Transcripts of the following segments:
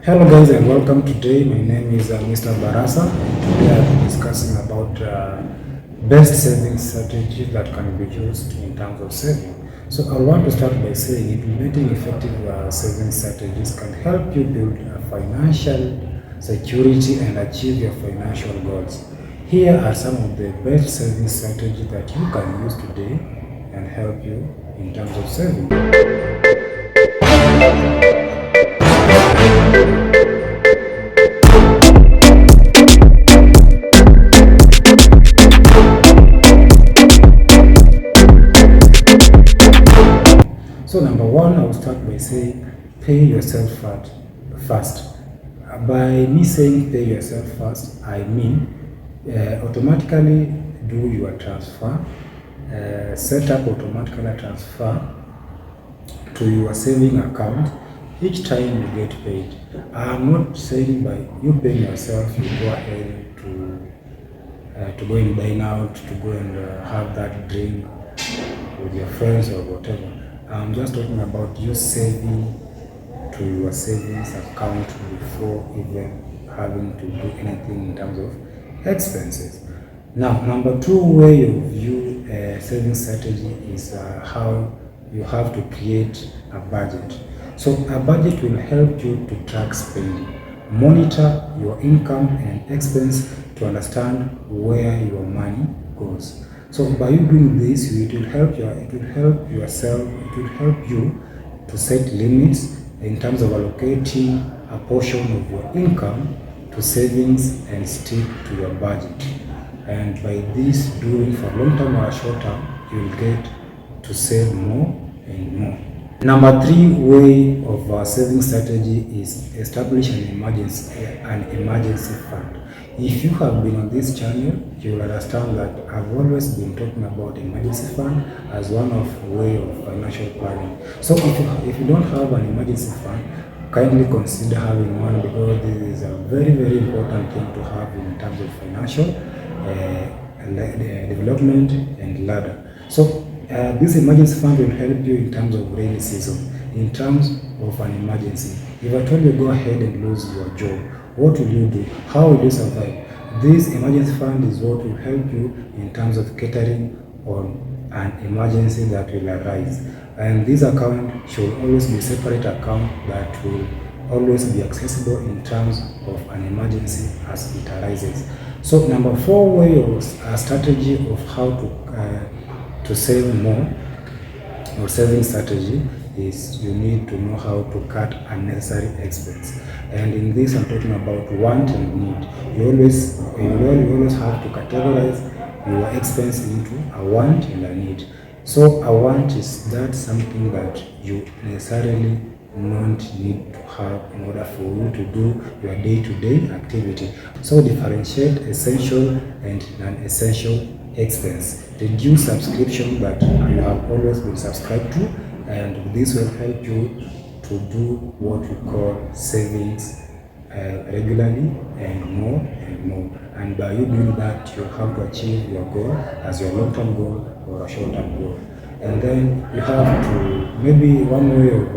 Hello guys and welcome. Today my name is Mr. Barasa, and today I'll be discussing about best saving strategies that can be used in terms of saving. So I want to start by saying implementing effective saving strategies can help you build a financial security and achieve your financial goals. Here are some of the best saving strategies that you can use today and help you in terms of saving. So number one, I will start by saying pay yourself first. By me saying pay yourself first, I mean automatically do your transfer, set up automatically transfer to your saving account each time you get paid. I'm not saying by you paying yourself, you go ahead to go and dine out, to go and have that drink with your friends or whatever. I'm just talking about you saving to your savings account before even having to do anything in terms of expenses. Now, number two way of view saving strategy is how you have to create a budget. So a budget will help you to track spending, monitor your income and expense to understand where your money goes. So by you doing this, it will help you to set limits in terms of allocating a portion of your income to savings and stick to your budget. And by this doing for long term or short term, you will get to save more and more. Number three way of saving strategy is establish an emergency fund. If you have been on this channel, you will understand that I've always been talking about emergency fund as one of way of financial planning. So if you don't have an emergency fund, kindly consider having one, because this is a very, very important thing to have in terms of financial development and ladder. So this emergency fund will help you in terms of rainy season, in terms of an emergency. If I told you go ahead and lose your job, what will you do? How will you survive? This emergency fund is what will help you in terms of catering on an emergency that will arise. And this account should always be a separate account that will always be accessible in terms of an emergency as it arises. So number four way of strategy of how to save more, or saving strategy, is you need to know how to cut unnecessary expense. And in this I'm talking about want and need. You always have to categorize your expense into a want and a need. So a want is that something that you necessarily don't need to have in order for you to do your day-to-day activity. So differentiate essential and non-essential expense. Reduce subscription that you have always been subscribed to, and this will help you to do what we call savings regularly and more and more. And by you doing that, you'll have to achieve your goal as your long-term goal or a short-term goal. And then you have to, maybe one way of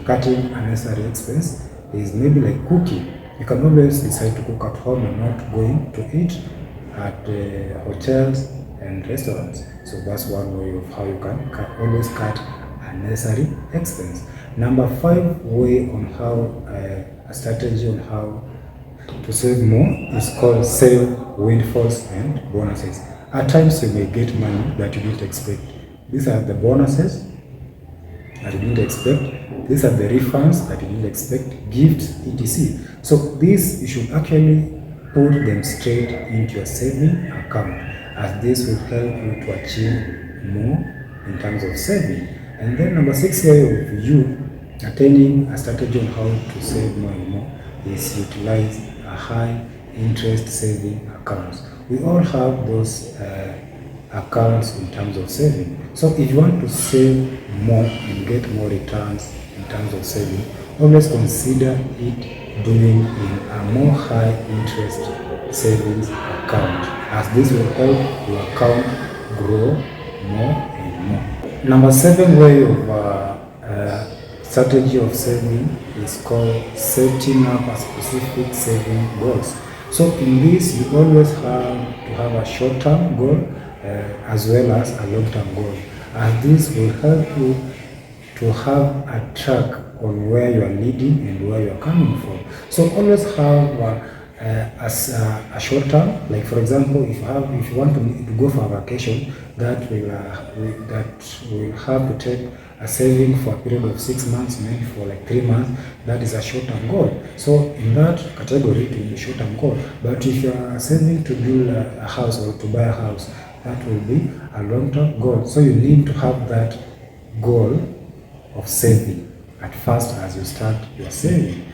cutting unnecessary expense is maybe like cooking. You can always decide to cook at home and not going to eat at hotels and restaurants. So that's one way of how you can always cut unnecessary expense. Number five way on how a strategy on how to save more is called save windfalls and bonuses. At times you may get money that you didn't expect. These are the bonuses that you didn't expect. These are the refunds that you didn't expect, gifts, etc. So these you should actually put them straight into your saving account, as this will help you to achieve more in terms of saving. And then number six way of you attaining a strategy on how to save more and more is utilize a high interest saving accounts. We all have those accounts in terms of saving. So if you want to save more and get more returns in terms of saving, always consider it doing in a more high interest savings account, as this will help your account grow more and more. Number seven way of strategy of saving is called setting up a specific saving goals. So in this, you always have to have a short-term goal as well as a long-term goal, and this will help you to have a track on where you are leading and where you are coming from. So always have a short term, like for example, if you want to go for a vacation, that will have to take a saving for a period of 6 months, maybe for like 3 months. That is a short term goal. So in that category, it will be short term goal. But if you are saving to build a house or to buy a house, that will be a long term goal. So you need to have that goal of saving at first as you start your saving.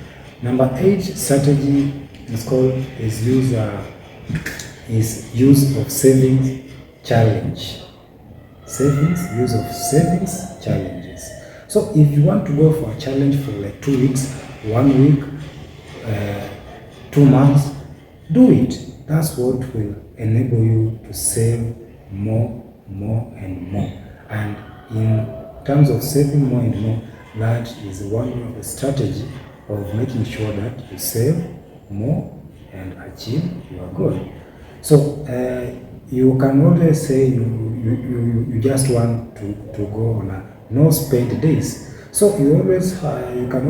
Number 8 strategy is use of savings challenge. Use of savings challenges. So if you want to go for a challenge for like 2 weeks, 1 week, 2 months, do it. That's what will enable you to save more and more. And in terms of saving more and more, that is one of the strategy of making sure that you save more and achieve your goal. So you can always say you just want to go on a no spend days. So you can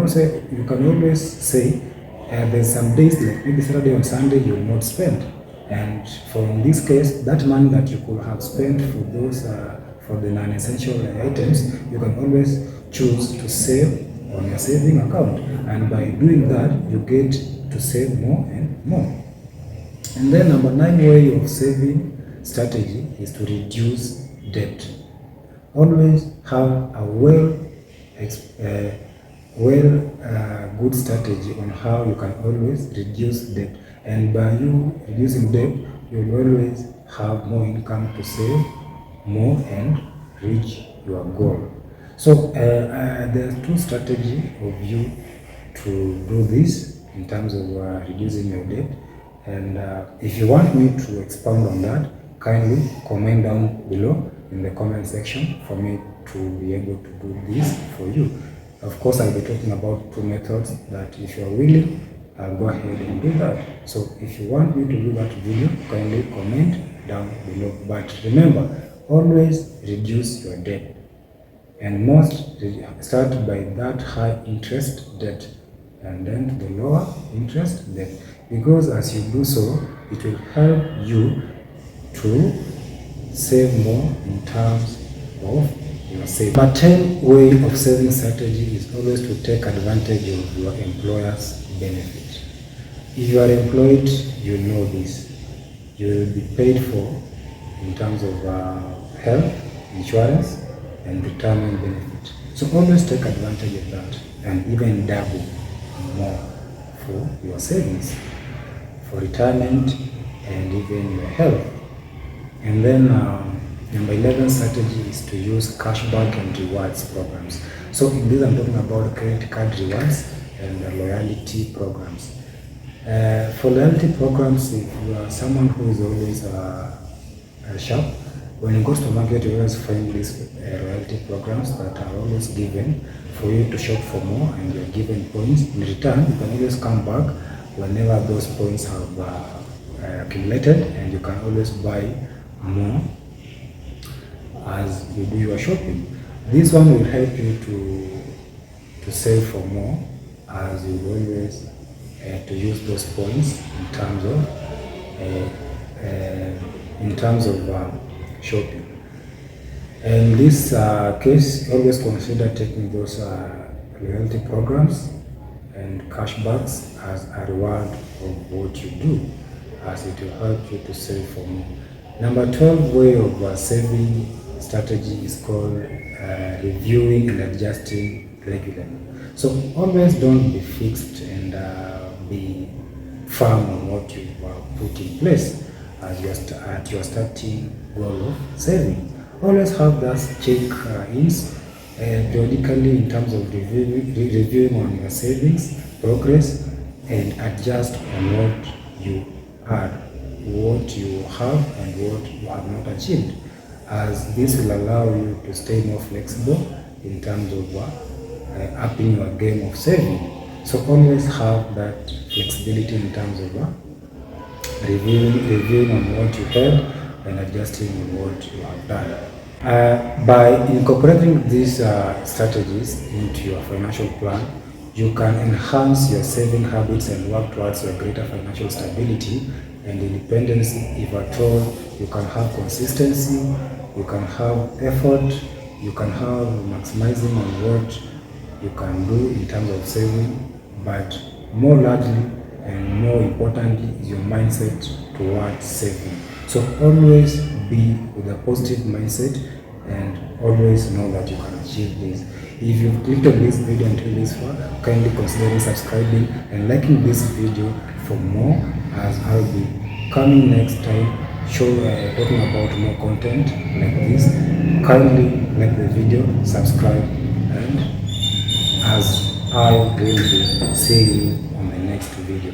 always say there's some days like maybe Saturday and Sunday you will not spend, and for in this case that money that you could have spent for those for the non-essential items, you can always choose to save on your saving account, and by doing that you get to save more and more. And then number 9 way of saving strategy is to reduce debt. Always have a good strategy on how you can always reduce debt, and by you reducing debt, you will always have more income to save more and reach your goal. So there's 2 strategies of you to do this in terms of reducing your debt, and if you want me to expound on that, kindly comment down below in the comment section for me to be able to do this for you. Of course, I'll be talking about 2 methods that if you're willing, I'll go ahead and do that. So if you want me to do that video, kindly comment down below. But remember, always reduce your debt, and most start by that high interest debt and then to the lower interest debt, because as you do so, it will help you to save more in terms of your saving. But 10 way of saving strategy is always to take advantage of your employer's benefit. If you are employed, you know this. You will be paid for in terms of health, insurance, and retirement benefit. So always take advantage of that, and even double more for your savings, for retirement, and even your health. And then number 11 strategy is to use cashback and rewards programs. So in this, I'm talking about credit card rewards and loyalty programs. For loyalty programs, if you are someone who is always sharp, when you go to the market, you always find these loyalty programs that are always given for you to shop for more, and you're given points. In return, you can always come back whenever those points have accumulated, and you can always buy more as you do your shopping. This one will help you to save for more, as you always to use those points in terms of shopping. In this case, always consider taking those loyalty programs and cashbacks as a reward of what you do, as it will help you to save for more. Number 12 way of saving strategy is called reviewing and adjusting regularly. So always don't be fixed and be firm on what you put in place as your starting goal of saving. Always have that check-ins periodically in terms of reviewing on your savings progress, and adjust on what you are, what you have and what you have not achieved, as this will allow you to stay more flexible in terms of upping your game of saving. So always have that flexibility in terms of reviewing on what you had and adjusting on what you have done. By incorporating these strategies into your financial plan, you can enhance your saving habits and work towards your greater financial stability and independence. If at all, you can have consistency, you can have effort, you can have maximizing on what you can do in terms of saving, but more largely and more importantly is your mindset towards saving. So always be with a positive mindset and always know that you can achieve this. If you've clicked on this video until this far, kindly consider subscribing and liking this video for more, as I'll be coming next time talking about more content like this. Kindly like the video, subscribe, and as I will be seeing you on the next video.